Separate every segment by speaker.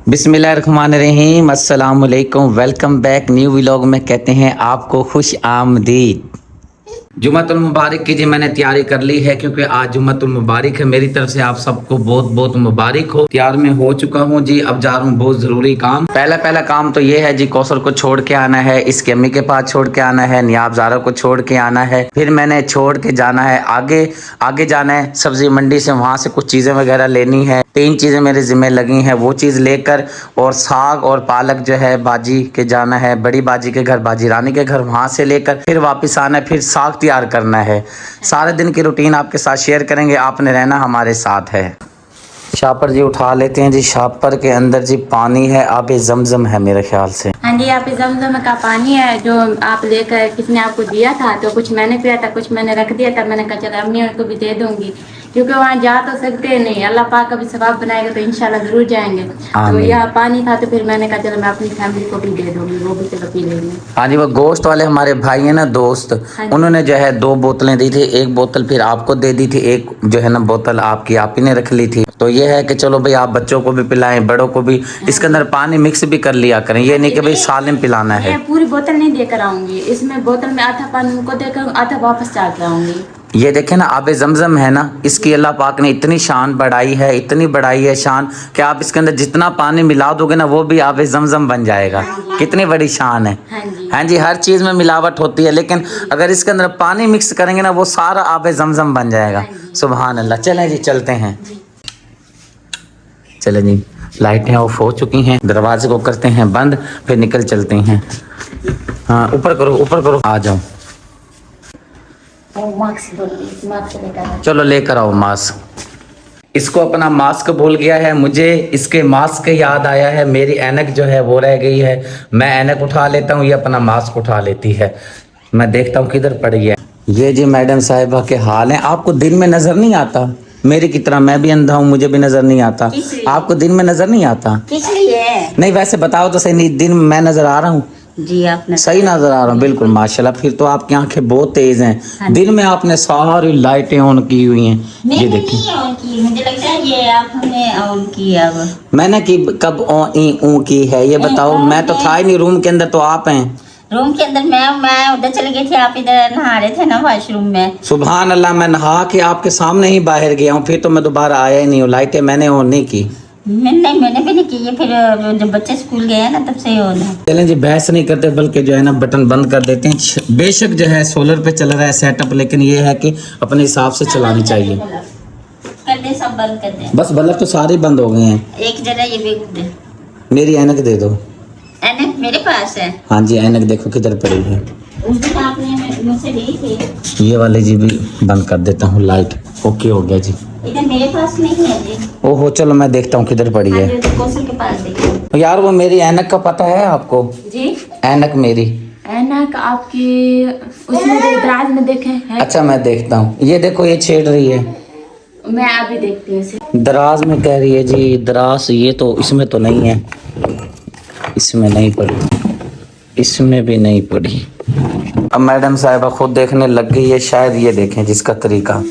Speaker 1: बिस्मिल्लाहिर्रहमानिर्रहीम, अस्सलाम वालेकुम। वेलकम बैक न्यू व्लॉग में कहते हैं आपको खुश आमदीद। जुम्मतुल मुबारक की जी मैंने तैयारी कर ली है क्योंकि आज जुम्मतुल मुबारक है। मेरी तरफ से आप सबको बहुत बहुत मुबारक हो। तैयार में हो चुका हूँ जी, अब जा रहा हूँ बहुत जरूरी काम। पहला काम तो ये है जी, कौसर को छोड़ के आना है, इसकी अम्मी के पास छोड़ के आना है, नियाब ज़ारा को छोड़ के आना है, फिर मैंने छोड़ के जाना है आगे जाना है सब्जी मंडी से, वहाँ से कुछ चीज़ें वगैरह लेनी है। 3 चीज़ें मेरे ज़िम्मे लगी हैं, वो चीज़ लेकर और साग और पालक जो है बाजी के जाना है, बड़ी बाजी के घर, बाजी रानी के घर, वहाँ से लेकर फिर वापस आना है, फिर साग तैयार करना है। सारे दिन की रूटीन आपके साथ शेयर करेंगे, आपने रहना हमारे साथ है। शापर जी उठा लेते हैं जी। शापर के अंदर जी पानी है, आबे जमजम है मेरे ख्याल से।
Speaker 2: हाँ जी, आप जमजम का पानी है जो आप लेकर, किसने आपको दिया था, तो कुछ मैंने पिया था, कुछ मैंने रख दिया था। मैंने कहा चलो अम्मी उनको भी दे दूंगी, क्योंकि वहाँ जा तो सकते नहीं, अल्लाह पाक कभी सवाब बनाएगा तो इंशाल्लाह जरूर जाएंगे। तो यह पानी था तो फिर मैंने कहा चलो मैं अपनी फैमिली को भी दे दूंगी, वो भी चलो पी लेंगे।
Speaker 1: हाँ जी, वो गोश्त वाले हमारे भाई है ना दोस्त, उन्होंने जो है 2 बोतलें दी थी। एक बोतल फिर आपको दे दी थी, एक जो है ना बोतल आपकी आप ही ने रख ली थी। तो ये है कि चलो भाई आप बच्चों को भी पिलाएं, बड़ों को भी। इसके अंदर पानी मिक्स भी कर लिया करें, ये नहीं कि भाई सालिम पिलाना है।
Speaker 2: मैं पूरी बोतल नहीं देकर आऊंगी, इसमें बोतल में आधा पानी उनको देकर आधा वापस डाल आऊंगी।
Speaker 1: ये देखें ना, आबे जमजम है ना, इसकी अल्लाह पाक ने इतनी शान बढ़ाई है, इतनी बढ़ाई है शान कि आप इसके अंदर जितना पानी मिला दोगे ना वो भी आबे जमजम बन जाएगा। कितनी बड़ी शान है। हाँ जी, हर चीज़ में मिलावट होती है, लेकिन अगर इसके अंदर पानी मिक्स करेंगे ना वो सारा आबे जमजम बन जाएगा। सुभान अल्लाह। चलें जी, चलते हैं। चलें जी, लाइटें ऑफ हो चुकी हैं, दरवाजे को करते हैं बंद, फिर निकल चलते हैं। हाँ, ऊपर करो, आ जाओ। चलो लेकर आओ मास्क। इसको अपना मास्क भूल गया है, मुझे इसके मास्क याद आया है। मेरी ऐनक जो है वो रह गई है, मैं ऐनक उठा लेता हूँ, ये अपना मास्क उठा लेती है। मैं देखता हूँ किधर पड़ गया। ये जी मैडम साहिबा के हाल हैं। आपको दिन में नजर नहीं आता मेरी की तरह? मैं भी अंधा हूँ, मुझे भी नजर नहीं आता। आपको दिन में नजर नहीं आता? नहीं, वैसे बताओ तो सही, नहीं दिन में मैं नजर आ रहा हूँ
Speaker 2: जी? आपने
Speaker 1: सही नजर आ रहा हूँ, बिल्कुल माशाल्लाह। फिर तो आपकी आंखें बहुत तेज हैं।
Speaker 2: हाँ,
Speaker 1: दिन में आपने सारी लाइटें ऑन की हुई हैं। ये देखिए,
Speaker 2: मुझे लगता है ये आपने ऑन की। अब
Speaker 1: मैंने की कब ऑन की है ये बताओ? मैं तो था ही नहीं रूम के अंदर, तो आप हैं
Speaker 2: रूम के अंदर। मैं उधर चले गई थी, आप इधर नहा रहे थे ना वॉशरूम में।
Speaker 1: सुभान अल्लाह, मैं नहा के आपके सामने ही बाहर गया हूँ, फिर तो मैं दोबारा आया ही नहीं हूँ। लाइटें मैंने ऑन नहीं की।
Speaker 2: नहीं, मैंने भी नहीं की है। फिर जब बच्चे स्कूल गए हैं ना तब से ऑन है।
Speaker 1: चलें जी, बहस नहीं करते, बल्कि जो है ना बटन बंद कर देते हैं। बेशक जो है सोलर पे चल रहा है सेटअप, लेकिन ये है कि अपने हिसाब से चलानी चाहिए।
Speaker 2: कर दे, सब बंद कर दे।
Speaker 1: बस बल्ब तो सारे बंद हो गए हैं।
Speaker 2: एक जरा ये भी दे।
Speaker 1: मेरी ऐनक दे दो।
Speaker 2: ऐनक मेरे पास है।
Speaker 1: हाँ जी, ऐनक देखो किधर पड़ी है।
Speaker 2: उस दिन आपने मुझसे ली थी।
Speaker 1: ये वाले जी भी बंद कर देता हूँ, लाइट ओके हो गया जी।
Speaker 2: इधर मेरे पास नहीं है जी।
Speaker 1: ओहो, चलो मैं देखता हूँ किधर पड़ी है।
Speaker 2: कौशल के पास देखिए।
Speaker 1: यार वो मेरी ऐनक का पता है आपको? जी, ऐनक मेरी
Speaker 2: ऐनक आपकी उसमें जो दराज में देखे है।
Speaker 1: अच्छा, मैं देखता हूँ। ये देखो, ये छेड़ रही है।
Speaker 2: मैं अभी देखती हूँ।
Speaker 1: दराज में कह रही है जी, दराज। ये तो इसमें तो नहीं है, इसमें नहीं पड़ी, इसमें भी नहीं पड़ी। अब मैडम साहिबा खुद देखने लग गई है, शायद ये देखें जिसका तरीका।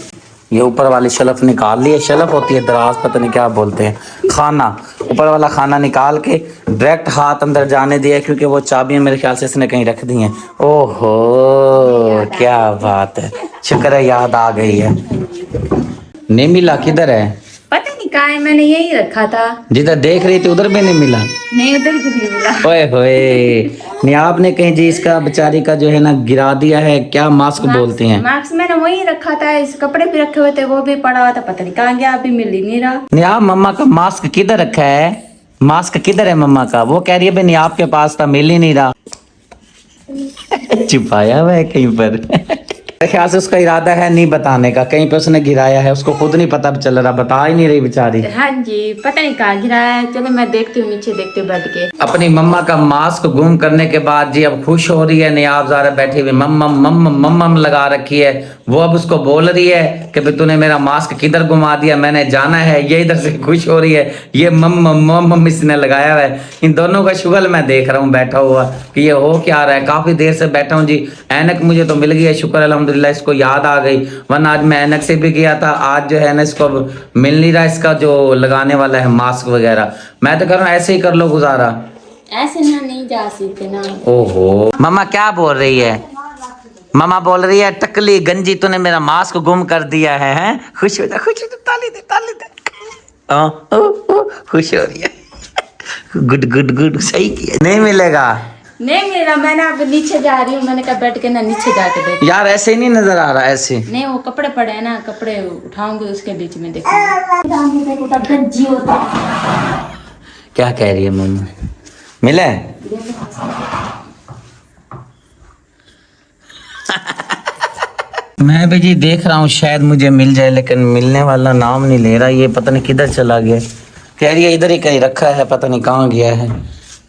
Speaker 1: ये ऊपर वाली शेल्फ निकाल ली है, शेल्फ होती है दराज, पता नहीं क्या बोलते हैं, खाना। ऊपर वाला खाना निकाल के डायरेक्ट हाथ अंदर जाने दिया, क्योंकि वो चाबियां मेरे ख्याल से इसने कहीं रख दी हैं। ओहो, क्या बात है, शुक्र है याद आ गई है। नहीं मिला? किधर है?
Speaker 2: पता नहीं कहाँ है, मैंने यही रखा था।
Speaker 1: जिधर देख रही थी उधर भी नहीं मिला?
Speaker 2: नहीं, उधर भी नहीं मिला।
Speaker 1: ओए होए, नहीं आपने कहीं जी इसका बेचारी का जो है ना गिरा दिया है। क्या मास्क बोलते हैं?
Speaker 2: मास्क मैंने वही रखा था, इस कपड़े भी रखे हुए थे, वो भी पड़ा हुआ था, पता नहीं कहाँ गया, अभी मिल ही नहीं रहा।
Speaker 1: नहीं, आप मम्मा का मास्क किधर रखा है? मास्क किधर है मम्मा का? वो कह रही है नहीं आपके पास था, मिल ही नहीं रहा। छुपाया हुआ है कहीं पर। मेरे ख्याल से उसका इरादा है नहीं बताने का, कहीं पे उसने गिराया है, उसको खुद नहीं पता चल रहा, बता ही नहीं रही बेचारी।
Speaker 2: हाँ जी, पता नहीं कहाँ गिराया है। चलो मैं देखती हूँ, नीचे देखती हूँ बैठ के।
Speaker 1: अपनी मम्मा का मास्क गुम करने के बाद जी अब खुश हो रही है। नियाब ज़ारा बैठी हुई मम्मम मम्मम मम्मम लगा रखी है। वो अब उसको बोल रही है कि भाई तूने मेरा मास्क किधर घुमा दिया, मैंने जाना है। ये इधर से खुश हो रही है, ये मम्मम मम्मम इसने लगाया हुआ है। इन दोनों का शुगल मैं देख रहा हूँ बैठा हुआ कि ये हो क्या रहा है। काफी देर से बैठा हूँ जी। ऐनक मुझे तो मिल गई है, शुक्र अल्हम्दुलिल्लाह। अल्हम्दुलिल्लाह इसको याद आ गई, वरना आज मैं ऐनक से भी गया था। आज जो है ना इसको अब मिल नहीं रहा इसका जो लगाने वाला है मास्क वगैरह। मैं तो कह रहा हूँ ऐसे ही कर लो गुजारा।
Speaker 2: ऐसे ना नहीं जा सकते ना।
Speaker 1: ओहो मम्मा क्या बोल रही है? मम्मा बोल रही है टकली गंजी तूने मेरा मास्क गुम कर दिया है, हैं? खुश हो जा, खुश हो जा, ताली दे ताली दे। खुश हो रही है। गुड गुड गुड, सही किया। नहीं मिलेगा,
Speaker 2: नहीं मेरा, मैंने अब नीचे जा रही हूँ, मैंने कहा बैठ के ना नीचे जाके देख।
Speaker 1: यार ऐसे ही नहीं नजर आ रहा, ऐसे
Speaker 2: नहीं वो कपड़े पड़े हैं ना, कपड़े उठाऊंगी उसके बीच में देखूंगी।
Speaker 1: क्या कह रही है मम्मा? मिले? मैं भी जी देख रहा हूँ शायद मुझे मिल जाए, लेकिन मिलने वाला नाम नहीं ले रहा। ये पता नहीं किधर चला गया। कह रही है इधर ही कहीं रखा है, पता नहीं कहाँ गया है।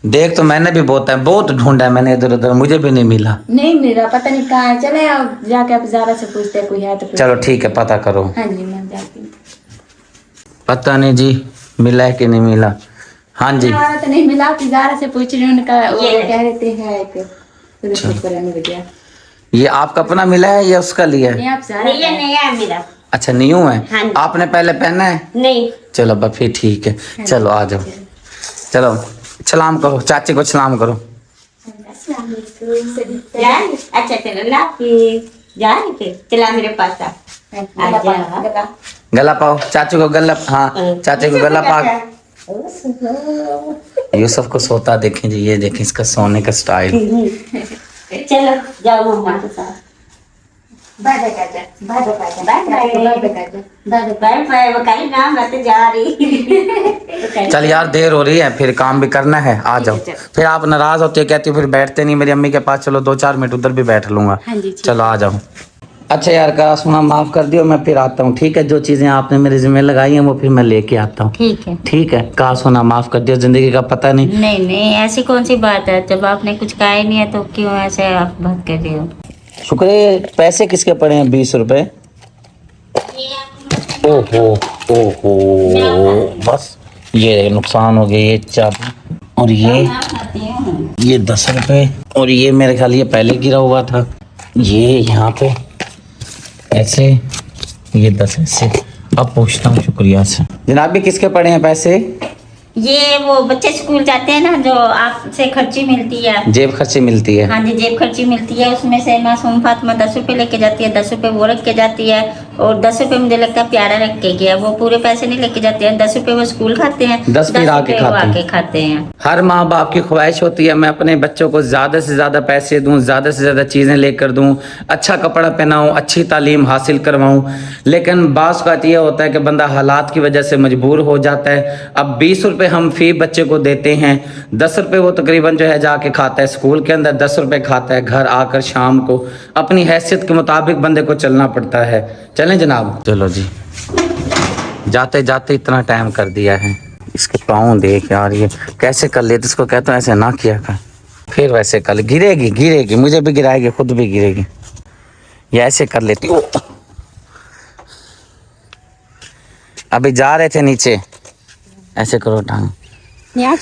Speaker 1: देख तो मैंने भी बहुत ढूंढा है मैंने इधर उधर, मुझे भी नहीं मिला।
Speaker 2: नहीं मेरा पता नहीं कहाँ है। चले आप जाके आप ज़ारा से पूछते हैं कोई है तो।
Speaker 1: चलो ठीक है, पता करो।
Speaker 2: हाँ जी मैं जाती हूँ।
Speaker 1: पता नहीं जी मिला है कि नहीं मिला। हाँ जी
Speaker 2: हमारा तो नहीं मिला, आप ज़ारा से पूछ रही हूँ, उनका वो कह रहे थे है एक।
Speaker 1: ये आपका अपना मिला है या उसका लिया है?
Speaker 2: नहीं आप ज़ारा
Speaker 3: नहीं, ये नहीं है मेरा।
Speaker 1: अच्छा न्यू है।
Speaker 3: हाँ जी।
Speaker 1: आपने पहले पहना है?
Speaker 3: नहीं।
Speaker 1: चलो बस फिर ठीक है। चलो आ जाओ, चलो सलाम करो, चाची को सलाम करो।
Speaker 3: अच्छा चलो ला फिर जा रही थे, चला मेरे पास आ। आजा।
Speaker 1: गला पाओ चाची को, गला। हाँ चाची को गला पा। यूसुफ को सोता देखें जी, ये देखें इसका सोने का स्टाइल।
Speaker 3: चलो जाओ मम्मा के साथ। बाय बाय बकाई ना, मैं तो जा रही।
Speaker 1: चल यार देर हो रही है, फिर काम भी करना है, आ जाओ। फिर आप नाराज होते हो, कहती हो फिर बैठते नहीं मेरी अम्मी के पास। चलो 2-4 मिनट उधर भी बैठ लूंगा।
Speaker 2: हाँ जी, ठीक।
Speaker 1: चलो आ जाओ। अच्छा यार का सुना, माफ कर दियो, मैं फिर आता हूँ ठीक है। जो चीजें आपने मेरे जिम्मे लगाई हैं वो फिर मैं लेके आता हूँ।
Speaker 3: ठीक है।
Speaker 1: ठीक है कहा सुना, माफ कर दियो, जिंदगी का पता नहीं।
Speaker 3: नहीं नहीं ऐसी कौन सी बात है, जब आपने कुछ कहा ही नहीं है तो क्यों ऐसे आप बात कर रहे हो?
Speaker 1: शुक्र है। पैसे किसके पड़े हैं? 20 रुपए। ओहो ओहो, बस ये नुकसान हो गया। ये चाबी और ये 10 रुपए, और ये मेरे ख्याल ये पहले गिरा हुआ था। ये यहाँ पे ऐसे, ये 10 ऐसे। अब पूछता हूँ शुक्रिया से। जनाब भी किसके पड़े हैं पैसे?
Speaker 3: ये वो बच्चे स्कूल जाते हैं ना, जो आपसे खर्ची मिलती है,
Speaker 1: जेब खर्ची मिलती है।
Speaker 3: हाँ जी जेब खर्ची मिलती है, उसमें से मासूम फातिमा 10 रुपए लेके जाती है, 10 रुपए वो रख के जाती है, और 10 रुपए मुझे लगता है प्यारा रख के गया। वो पूरे पैसे नहीं लेके जाते हैं, 10 रुपए वो स्कूल खाते हैं,
Speaker 1: 10 फिर आके
Speaker 3: रुपए वो
Speaker 1: खाते हैं।
Speaker 3: आके खाते हैं।
Speaker 1: हर माँ बाप की ख्वाहिश होती है मैं अपने बच्चों को ज़्यादा से ज़्यादा पैसे दूं, ज़्यादा से ज़्यादा चीज़ें लेकर दूं, अच्छा कपड़ा पहनाऊं, अच्छी तालीम हासिल करवाऊं। लेकिन बास बात यह होता है कि बंदा हालात की वजह से मजबूर हो जाता है। अब 20 रुपये हम फी बच्चे को देते हैं, 10 रुपये वो तकरीबन जो है जाके खाता है स्कूल के अंदर, 10 रुपये खाता है घर आकर शाम को। अपनी हैसियत के मुताबिक बंदे को चलना पड़ता है। चलें जनाब। चलो जी, जाते जाते इतना टाइम कर दिया है। इसके पाँव देख यार, ये कैसे कर लेते, इसको कहता हूँ ऐसे ना किया कर। फिर वैसे कर, गिरेगी गिरेगी, मुझे भी गिराएगी, खुद भी गिरेगी। ये ऐसे कर लेती। ओ अभी जा रहे थे नीचे, ऐसे करो टांग।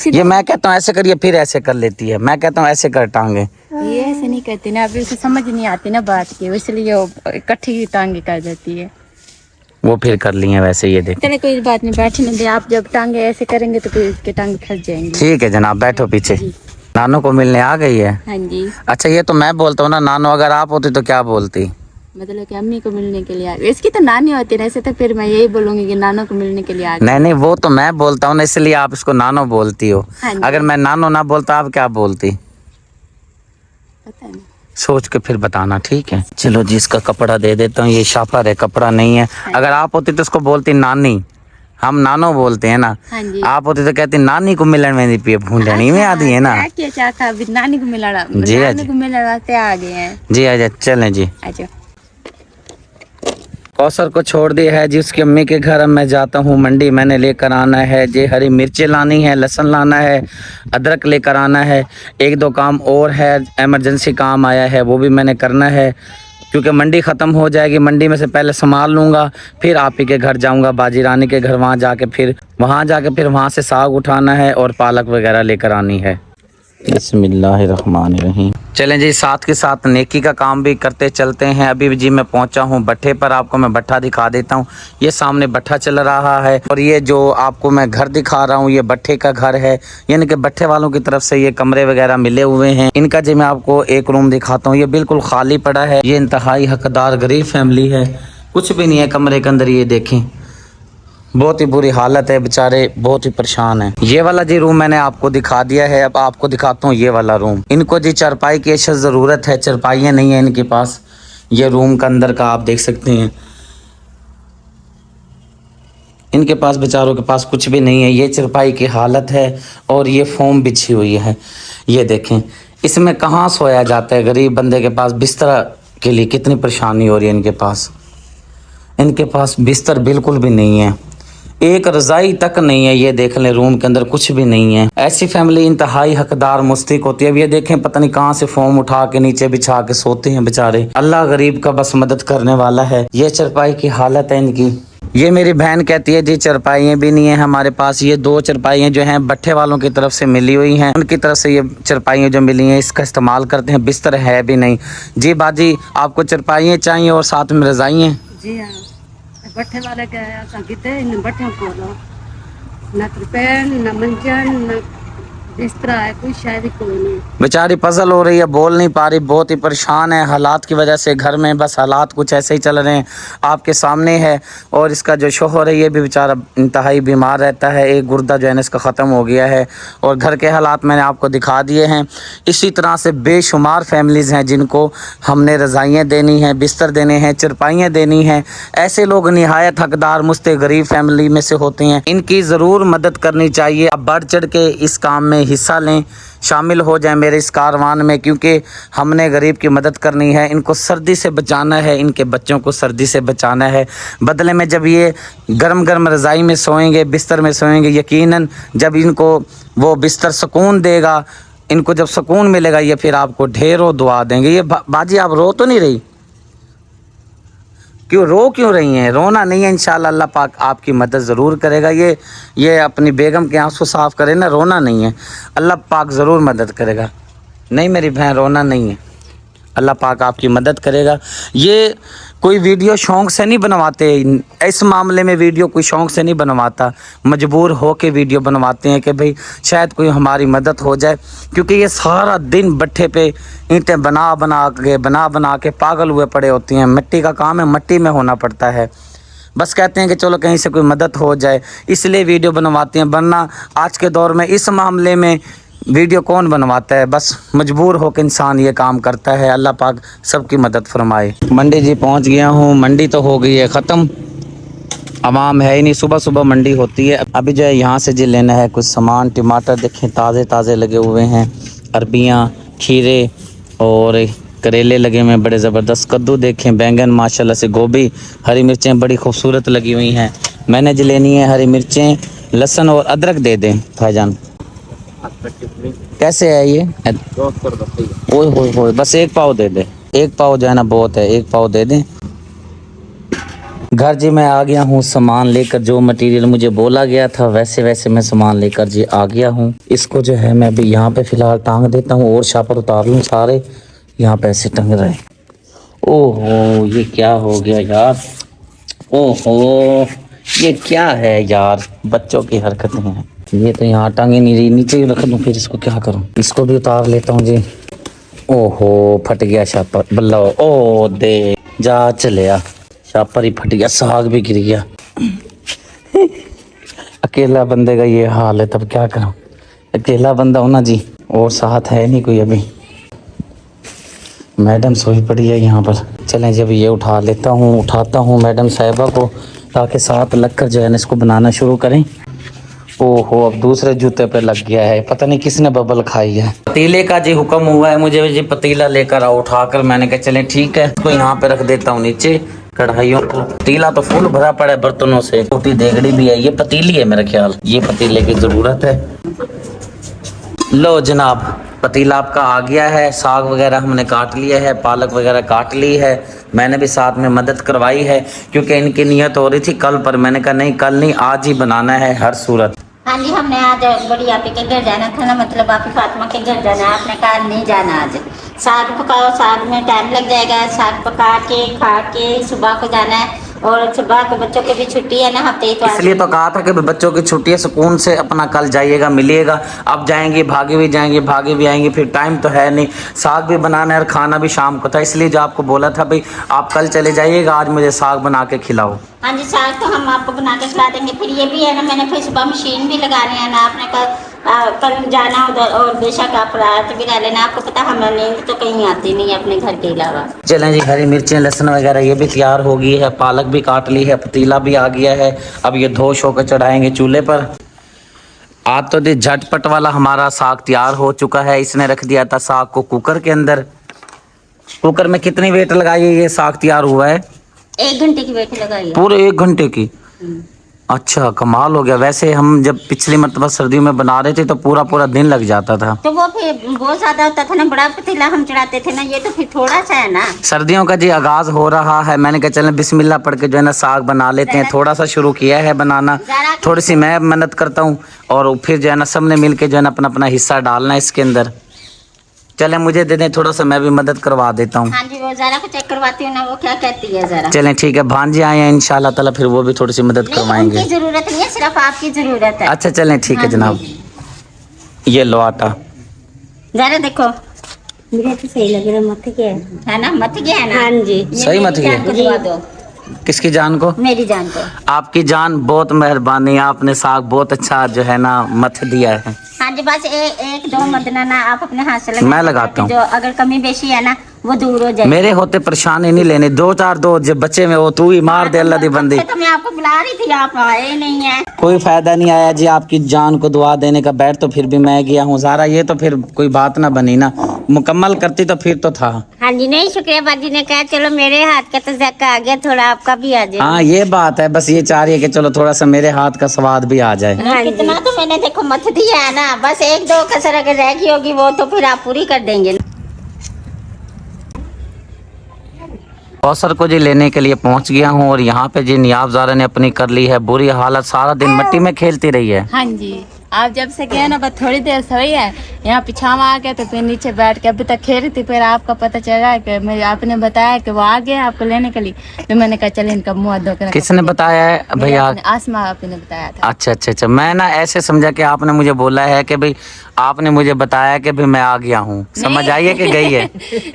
Speaker 1: ये मैं कहता हूँ ऐसे करिए, फिर ऐसे कर लेती है। मैं कहता हूँ ऐसे कर टांगे।
Speaker 2: ये ऐसे नहीं करती ना, अभी उसे समझ नहीं आती ना बात की, इसलिए वो इकट्ठी टांगे कर देती है।
Speaker 1: वो फिर कर ली है वैसे, ये देख।
Speaker 2: चले कोई बात नहीं, बैठने दे। आप जब टांगे ऐसे करेंगे तो फिर उसके टांगे फंस जाएंगे।
Speaker 1: ठीक है जनाब, बैठो पीछे। नानो को मिलने आ गई है?
Speaker 2: हाँ जी।
Speaker 1: अच्छा ये तो मैं बोलता हूँ ना, नानो अगर आप होती तो क्या बोलती?
Speaker 2: मतलब कि अम्मी को मिलने के लिए आ गई। इसकी तो नानी होती है, ऐसे तो फिर मैं यही बोलूंगी कि नानो को मिलने के लिए आ गई।
Speaker 1: नहीं नहीं, वो तो मैं बोलता हूँ ना, इसलिए आप इसको नानो बोलती हो।
Speaker 2: हाँ जी।
Speaker 1: अगर मैं नानो ना बोलता आप क्या बोलती?
Speaker 2: पता नहीं।
Speaker 1: सोच के फिर बताना ठीक है। चलो जी, इसका कपड़ा दे देता हूँ, ये शाफर है, कपड़ा नहीं है। अगर आप होती तो इसको बोलती नानी, हम नानो बोलते हैं ना।
Speaker 2: हाँ जी।
Speaker 1: आप होती तो कहती नानी को मिलन में नहीं भूंडनी में आती है ना।
Speaker 2: क्या चाहता अभी नानी को मिलाना,
Speaker 1: जी,
Speaker 2: नानी को मिलाना से आ गए हैं।
Speaker 1: जी आजा, चलें जी।
Speaker 2: अच्छा
Speaker 1: कौसर को छोड़ दिया है जी उसकी अम्मी के घर। अब मैं जाता हूँ मंडी, मैंने लेकर आना है जी हरी मिर्चें लानी है, लहसुन लाना है, अदरक लेकर आना है। 1-2 काम और है, इमरजेंसी काम आया है, वो भी मैंने करना है क्योंकि मंडी ख़त्म हो जाएगी। मंडी में से पहले संभाल लूँगा, फिर आप ही के घर जाऊँगा, बाजी रानी के घर। वहाँ जाके फिर वहाँ से साग उठाना है और पालक वगैरह लेकर आनी है। बिस्मिल्लाहिर्रहमानिर्रहीम। चलें जी, साथ के साथ नेकी का काम भी करते चलते हैं। अभी जी मैं पहुंचा हूं भट्ठे पर, आपको मैं भट्ठा दिखा देता हूं। ये सामने भट्ठा चल रहा है और ये जो आपको मैं घर दिखा रहा हूं ये भट्ठे का घर है, यानी कि भट्ठे वालों की तरफ से ये कमरे वगैरह मिले हुए हैं। इनका जी मैं आपको एक रूम दिखाता हूँ, ये बिल्कुल खाली पड़ा है। ये इंतहाई हकदार गरीब फैमिली है, कुछ भी नहीं है कमरे के अंदर। ये देखें, बहुत ही बुरी हालत है, बेचारे बहुत ही परेशान हैं। ये वाला जी रूम मैंने आपको दिखा दिया है। अब आपको दिखाता हूँ ये वाला रूम। इनको जी चारपाई की अशद ज़रूरत है, चारपाइयाँ नहीं है इनके पास। ये रूम का अंदर का आप देख सकते हैं, इनके पास बेचारों के पास कुछ भी नहीं है। ये चारपाई की हालत है और ये फोम बिछी हुई है। ये देखें, इसमें कहाँ सोया जाता है गरीब बंदे के पास। बिस्तर के लिए कितनी परेशानी हो रही है इनके पास। इनके पास बिस्तर बिल्कुल भी नहीं है, एक रज़ाई तक नहीं है। ये देख लें, रूम के अंदर कुछ भी नहीं है। ऐसी फैमिली इंतहाई हकदार मुस्तहिक होती है। अब ये देखें, पता नहीं कहाँ से फोम उठा के नीचे बिछा के सोते हैं बेचारे। अल्लाह गरीब का बस मदद करने वाला है। ये चारपाई की हालत है इनकी। ये मेरी बहन कहती है जी चारपाइयाँ भी नहीं है हमारे पास। ये 2 चारपाइयाँ जो हैं भट्ठे वालों की तरफ से मिली हुई हैं, उनकी तरफ से ये चारपाइयाँ जो मिली हैं इसका इस्तेमाल करते हैं। बिस्तर है भी नहीं। जी बाजी, आपको चारपाइयाँ चाहिए और साथ में रज़ाई हैं?
Speaker 4: जी हाँ, भट्ठे वाले के असां किते इन भट्ठों को न त्रिपैन न मंजन न बिस्तरा है, कोई शायद कोई नहीं।
Speaker 1: बेचारी पजल हो रही है, बोल नहीं पा रही, बहुत ही परेशान है हालात की वजह से। घर में बस हालात कुछ ऐसे ही चल रहे हैं, आपके सामने है। और इसका जो शोहर है ये भी बेचारा इंतहाई बीमार रहता है, एक गुर्दा जो है ना इसका ख़त्म हो गया है। और घर के हालात मैंने आपको दिखा दिए हैं। इसी तरह से बेशुमार फैमिलीज़ हैं जिनको हमने रज़ाइयाँ देनी हैं, बिस्तर देने हैं, चारपाइयाँ देनी हैं। ऐसे लोग निहायत हकदार मुस्ते गरीब फैमिली में से होते हैं, इनकी ज़रूर मदद करनी चाहिए। अब बढ़ चढ़ के इस काम में हिस्सा लें, शामिल हो जाएं मेरे इस कारवान में, क्योंकि हमने गरीब की मदद करनी है। इनको सर्दी से बचाना है, इनके बच्चों को सर्दी से बचाना है। बदले में जब ये गर्म गर्म रज़ाई में सोएंगे, बिस्तर में सोएंगे, यकीनन जब इनको वो बिस्तर सुकून देगा, इनको जब सुकून मिलेगा ये फिर आपको ढेरों दुआ देंगे। ये बाजी आप रो तो नहीं रही? क्यों रो क्यों रही हैं? रोना नहीं है, इंशाल्लाह अल्लाह पाक आपकी मदद ज़रूर करेगा। ये अपनी बेगम के आंसू साफ़ करे ना, रोना नहीं है, अल्लाह पाक ज़रूर मदद करेगा। नहीं मेरी बहन, रोना नहीं है, अल्लाह पाक आपकी मदद करेगा। ये कोई वीडियो शौक़ से नहीं बनवाते, इस मामले में वीडियो कोई शौक़ से नहीं बनवाता, मजबूर हो के वीडियो बनवाते हैं कि भाई शायद कोई हमारी मदद हो जाए। क्योंकि ये सारा दिन भट्ठे पे ईंटें बना बना के पागल हुए पड़े होती हैं। मिट्टी का काम है, मिट्टी में होना पड़ता है। बस कहते हैं कि चलो कहीं से कोई मदद हो जाए, इसलिए वीडियो बनवाते हैं। वरना आज के दौर में इस मामले में वीडियो कौन बनवाता है, बस मजबूर होकर इंसान ये काम करता है। अल्लाह पाक सबकी मदद फरमाए। मंडी जी पहुंच गया हूँ। मंडी तो हो गई है ख़त्म, आवाम है ही नहीं। सुबह सुबह मंडी होती है। अभी जो है यहाँ से जी लेना है कुछ सामान। टमाटर देखें ताज़े ताज़े लगे हुए हैं, अरबियाँ, खीरे और करेले लगे हुए हैं बड़े ज़बरदस्त। कद्दू देखें, बैंगन माशाल्लाह से, गोभी, हरी मिर्चें बड़ी खूबसूरत लगी हुई हैं। मैंने जी लेनी है हरी मिर्चें, लहसुन और अदरक दे दें भाईजान। कैसे है ये? ओए होए, बस 1 पाव दे दे। 1 पाव जो है ना बहुत है, 1 पाव दे दें। घर जी मैं आ गया हूँ सामान लेकर। जो मटेरियल मुझे बोला गया था वैसे वैसे मैं सामान लेकर जी आ गया हूँ। इसको जो है मैं अभी यहाँ पे फ़िलहाल टांग देता हूँ और शापर उतार लूँ सारे। यहाँ पे ऐसे टंग रहे। ओहो, ये क्या हो गया यार? ओहो, ये क्या है यार? बच्चों की हरकतें हैं। ये तो यहाँ टांगे नहीं रही, नीचे ही रख दूँ, फिर इसको क्या करूँ? इसको भी उतार लेता हूँ जी। ओहो, फट गया शापर, बल्ला। ओ दे जा, चलिया शापर ही फट गया, साग भी गिर गया। अकेला बंदे का ये हाल है, तब क्या करूँ? अकेला बंदा हो ना जी, और साथ है नहीं कोई। अभी मैडम सोई पड़ी है यहाँ पर। चलें जब ये उठाता हूँ मैडम साहिबा को, ताकि साथ लगकर जो है ना इसको बनाना शुरू करें। ओहो, अब दूसरे जूते पे लग गया है, पता नहीं किसने बबल खाई है। पतीले का जी हुक्म हुआ है मुझे जी, पतीला लेकर आओ। उठाकर मैंने कहा चलें ठीक है, तो यहाँ पे रख देता हूँ नीचे कढ़ाइयों को। पतीला तो फुल भरा पड़ा है बर्तनों से, छोटी देगड़ी भी है। ये पतीली है मेरा ख्याल, ये पतीले की ज़रूरत है। लो जनाब, पतीला आपका आ गया है। साग वगैरह हमने काट लिया है, पालक वगैरह काट ली है। मैंने भी साथ में मदद करवाई है, क्योंकि इनकी नीयत हो रही थी कल पर। मैंने कहा नहीं कल नहीं, आज ही बनाना है हर सूरत।
Speaker 3: हाँ जी, हमने आज बड़ी आपी के घर जाना था ना, मतलब आपी फातिमा के घर जाना है। आपने कहा नहीं जाना आज, साग पकाओ, साग में टाइम लग जाएगा, साग पका के खा के सुबह को जाना है। और सुबह के बच्चों की भी छुट्टी है ना, हफ्ते इतवार
Speaker 1: इसलिए तो कहा था कि बच्चों की छुट्टी है, सुकून से अपना कल जाइएगा, मिलिएगा। अब जाएंगे, भागे भी जाएंगे, भागे भी आएंगे, फिर टाइम तो है नहीं, साग भी बनाना है और खाना भी शाम को था। इसलिए जो आपको बोला था भाई आप कल चले जाइएगा, आज मुझे साग बना के खिलाओ।
Speaker 3: हाँ जी, साग तो हम आपको बना के खिला देंगे। फिर ये भी है ना, मैंने फिर सुबह मशीन भी लगानी है ना, आपने कल जाना उधर, और बेशक आप रात भी रह लेना। आपको पता हमें नींद तो कहीं आती नहीं है अपने घर के अलावा।
Speaker 1: चलें जी, हरी मिर्चें लहसुन वगैरह ये भी तैयार हो गई है, पालक भी काट ली है, पतीला भी आ गया है। अब ये धो शो कर चढ़ाएंगे चूल्हे पर। आज तो जी झटपट वाला हमारा साग तैयार हो चुका है। इसने रख दिया था साग को कुकर के अंदर। कुकर में कितनी वेट लगाई है, ये साग तैयार हुआ है?
Speaker 3: 1 घंटे की वेट लगाई है।
Speaker 1: पूरे 1 घंटे की? अच्छा, कमाल हो गया। वैसे हम जब पिछली मरतबा सर्दियों में बना रहे थे तो पूरा पूरा दिन लग जाता था।
Speaker 3: तो वो फिर बहुत ज्यादा होता था ना, बड़ा पतीला हम चढ़ाते थे ना, ये तो फिर थोड़ा सा है ना।
Speaker 1: सर्दियों का जी आगाज हो रहा है। मैंने कहा चलें बिस्मिल्लाह पढ़ के जो है ना साग बना लेते हैं। थोड़ा सा शुरू किया है बनाना, थोड़ी सी मैं मेहनत करता हूँ और फिर जो है ना सबने मिल के जो है ना अपना अपना हिस्सा डालना है इसके अंदर। चलें मुझे दे दें थोड़ा सा, मैं भी मदद करवा देता हूँ।
Speaker 3: हाँ जी, वो ज़रा को चेक करवाती हूँ ना, वो क्या कहती है ज़रा।
Speaker 1: चलें ठीक है, भांजे आए हैं इंशाल्लाह ताला, फिर वो भी थोड़ी सी मदद करवाएंगे।
Speaker 3: उनकी जरूरत नहीं है, सिर्फ आपकी जरूरत है।
Speaker 1: अच्छा चलें ठीक है जनाब। ये लो आटा,
Speaker 3: जरा देखो, मुझे तो सही लग रहा है, मत गया है ना, मत गया है ना। हाँ जी,
Speaker 1: सही मत गया।
Speaker 3: दुआ दो
Speaker 1: किसकी जान को?
Speaker 3: मेरी जान को।
Speaker 1: आपकी जान, बहुत मेहरबानी, आपने साग बहुत अच्छा जो है ना मथ दिया है।
Speaker 3: हाँ जी, बस एक दो मदना ना आप अपने हाथ से
Speaker 1: मैं लगाता हूँ।
Speaker 3: जो अगर कमी बेशी है ना वो दूर हो जाए।
Speaker 1: मेरे होते परेशानी नहीं लेने, 2-4 दो जो बच्चे में वो तू ही मार दे अल्लाह दी बंदी।
Speaker 3: तो मैं आपको बुला रही थी, आप आए नहीं है।
Speaker 1: कोई फायदा नहीं आया जी आपकी जान को दुआ देने का। बैठ तो फिर भी मैं गया हूँ ज़ारा, ये तो फिर कोई बात ना बनी ना, मुकम्मल करती तो फिर तो था।
Speaker 3: हाँ जी, नहीं शुक्रिया बाजी ने कहा चलो मेरे हाथ का तो ज़ायका आ गया, थोड़ा आपका भी आ जाए।
Speaker 1: हाँ ये बात है, बस ये चाह रही है कि चलो थोड़ा सा मेरे हाथ का स्वाद भी आ जाए।
Speaker 3: हाँ, कितना तो मैंने देखो मत दिया है ना, बस 1-2 कसर अगर रह गई होगी वो तो फिर आप पूरी कर देंगे।
Speaker 1: कौसर को जी लेने के लिए पहुंच गया हूं और यहाँ पे जी नियाब ज़ारा ने अपनी कर ली है बुरी हालत, सारा दिन मिट्टी में खेलती रही है।
Speaker 2: हाँ जी, आप जब से गए ना बस थोड़ी देर सोई है, यहाँ पिछावा आ गया तो फिर नीचे बैठ के अभी तक खेल रही थी। फिर आपका पता चला कि मैं, आपने बताया कि वो आ गया आपको लेने के लिए, तो मैंने कहा चले इनका मुँह धो कर।
Speaker 1: किसने बताया है भैया?
Speaker 2: आसमा आपने बताया था।
Speaker 1: अच्छा अच्छा अच्छा, मैं ना ऐसे समझा कि आपने मुझे बोला है कि भाई आपने मुझे बताया कि भाई मैं आ गया हूँ, समझ आइए कि गई है।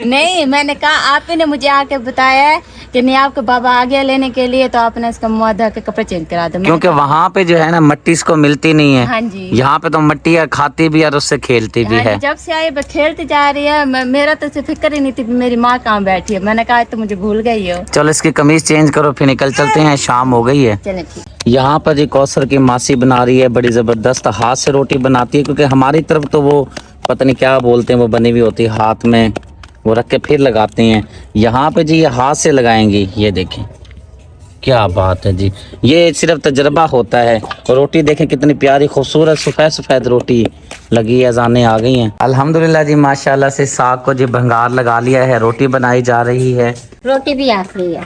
Speaker 2: नहीं, मैंने कहा आप ही ने मुझे आके बताया है कि नहीं आपके बाबा आ गया लेने के लिए, तो आपने इसका मुँह धो के कपड़े चेंज करा दो।
Speaker 1: क्योंकि वहाँ पे जो है ना मट्टी इसको मिलती नहीं है।
Speaker 2: हाँ जी,
Speaker 1: यहाँ पे तो मट्टी है, खाती भी और उससे खेलती भी है।
Speaker 2: जब से आई बस खेलती जा रही है। मेरा तो उसे फिक्र ही नहीं थी मेरी माँ कहाँ बैठी है। मैंने कहा तो मुझे भूल गई हो।
Speaker 1: चलो इसकी कमीज चेंज करो फिर निकल चलते हैं, शाम हो गई है।
Speaker 2: चले ठीक।
Speaker 1: यहाँ पर जी कौसर की मासी बना रही है, बड़ी ज़बरदस्त हाथ से रोटी बनाती है। क्योंकि हमारी तरफ तो वो पता नहीं क्या बोलते हैं, वो बनी हुई होती है, हाथ में वो रख के फिर लगाते हैं। यहाँ पे जी ये हाथ से लगाएंगी, ये देखें क्या बात है जी, ये सिर्फ तजर्बा होता है। और रोटी देखें कितनी प्यारी खूबसूरत सफ़ेद सफ़ेद रोटी लगी है, अज़ानें आ गई हैं। अल्हम्दुलिल्लाह जी माशाल्लाह से साग को जी भंगार लगा लिया है, रोटी बनाई जा रही है।
Speaker 3: रोटी भी आखिरी है।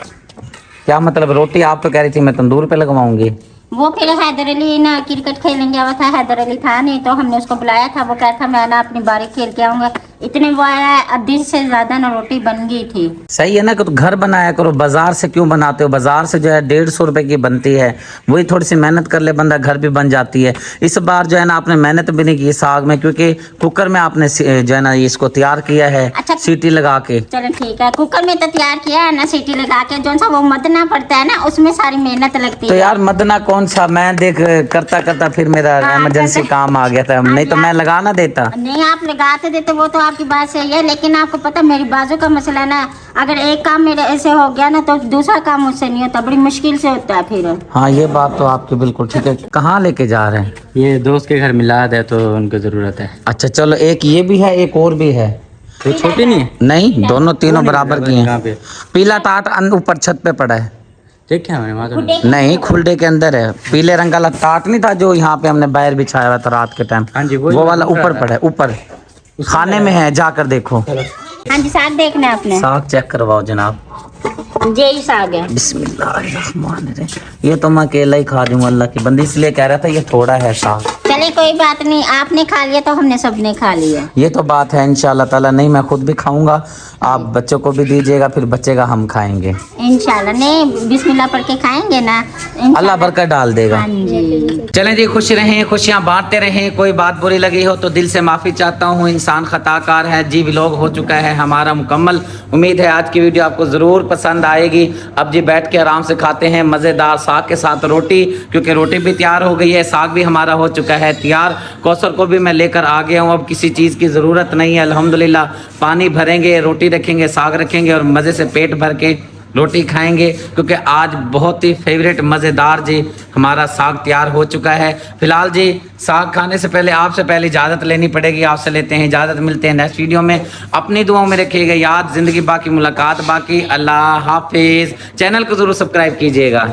Speaker 1: क्या मतलब रोटी? आप तो कह रही थी मैं तंदूर पे लगवाऊंगी।
Speaker 3: वो फिर हैदर अली ना क्रिकेट खेलने गया हुआ था, हैदर अली था नहीं तो हमने उसको बुलाया था। वो कहता था मैं ना अपनी बारी खेल के आऊँगा। इतने वो आया, आधी से ज़्यादा ना रोटी बन गई थी।
Speaker 1: सही है ना कि तो घर बनाया करो, बाजार से क्यों बनाते हो? बाजार से जो है 150 रुपए की बनती है, वही थोड़ी सी मेहनत कर ले बंदा घर भी बन जाती है। इस बार जो है ना आपने मेहनत भी नहीं की साग में, क्योंकि कुकर में आपने जो है ना इसको तैयार किया है।
Speaker 3: अच्छा,
Speaker 1: सीटी लगा के।
Speaker 3: चलो ठीक है, कुकर में तो तैयार किया है ना, सीटी लगा के। जो सा वो मदना पड़ता है ना उसमें सारी मेहनत लगती
Speaker 1: तो
Speaker 3: है।
Speaker 1: यार मदना कौन सा, मैं देख करता करता फिर मेरा इमरजेंसी काम आ गया था, नहीं तो मैं लगा ना देता।
Speaker 3: नहीं आप लगाते देते, वो तो आपकी बात सही है, लेकिन आपको पता मेरी बाजू का मसला ना, अगर एक काम मेरे ऐसे हो गया ना तो दूसरा काम मुझसे नहीं होता, बड़ी मुश्किल से होता है फिर।
Speaker 1: हाँ ये बात तो आपकी बिल्कुल ठीक है। कहाँ लेके जा रहे हैं?
Speaker 5: ये दोस्त के घर मिलाद है तो उनको ज़रूरत है।
Speaker 1: अच्छा चलो, एक ये भी है, एक और भी है।
Speaker 5: तो छोटी नहीं है?
Speaker 1: नहीं, दोनों तीनों बराबर की
Speaker 5: कहाँ
Speaker 1: हैं।
Speaker 5: पे?
Speaker 1: पीला टाट ऊपर छत पे पड़ा है।
Speaker 5: देखा मैंने वहाँ तो
Speaker 1: नहीं, खुलडे के अंदर है। पीले रंग का टाट नहीं था जो यहाँ पे हमने बाहर बिछाया हुआ था रात के टाइम?
Speaker 5: हाँ जी,
Speaker 1: वो वाला ऊपर पड़ा है, ऊपर खाने में है, जाकर देखो।
Speaker 3: हाँ जी, साग देखना है आपने।
Speaker 1: साग चेक करवाओ जनाब।
Speaker 3: यही साग है।
Speaker 1: बिस्मिल्लाहिर्रहमानिर्रहीम। ये तो मैं अकेला ही खा दूंगा, अल्लाह की बंदी, इसलिए कह रहा था ये थोड़ा है साग।
Speaker 3: चले कोई बात नहीं, आपने खा लिया तो हमने सबने खा लिया।
Speaker 1: ये तो बात है, इंशाल्लाह ताला। नहीं, मैं खुद भी खाऊंगा, आप बच्चों को भी दीजिएगा, फिर बच्चे का हम खाएंगे
Speaker 3: इंशाल्लाह। नहीं, बिस्मिल्लाह पढ़ के खाएंगे ना,
Speaker 1: अल्लाह बरकत डाल देगा।
Speaker 3: हाँ जी।
Speaker 1: चलें जी, खुश रहें, खुशियां बांटते रहें। कोई बात बुरी लगी हो तो दिल से माफ़ी चाहता हूँ, इंसान खताकार है जी। व्लॉग हो चुका है हमारा मुकम्मल। उम्मीद है आज की वीडियो आपको ज़रूर पसंद आएगी। अब जी बैठ के आराम से खाते हैं मज़ेदार साग के साथ रोटी, क्योंकि रोटी भी तैयार हो गई है, साग भी हमारा हो चुका है तैयार। कौसर को भी मैं लेकर आ गया हूँ, अब किसी चीज़ की ज़रूरत नहीं है अल्हम्दुलिल्लाह। पानी भरेंगे, रोटी रखेंगे, साग रखेंगे और मज़े से पेट भर के रोटी खाएंगे, क्योंकि आज बहुत ही फेवरेट मज़ेदार जी हमारा साग तैयार हो चुका है। फिलहाल जी साग खाने से पहले आपसे पहले इजाज़त लेनी पड़ेगी, आपसे लेते हैं इजाज़त। मिलते हैं नेक्स्ट वीडियो में, अपनी दुआओं में रखिएगा याद, ज़िंदगी बाकी मुलाकात बाकी। अल्लाह हाफिज़। चैनल को ज़रूर सब्सक्राइब कीजिएगा।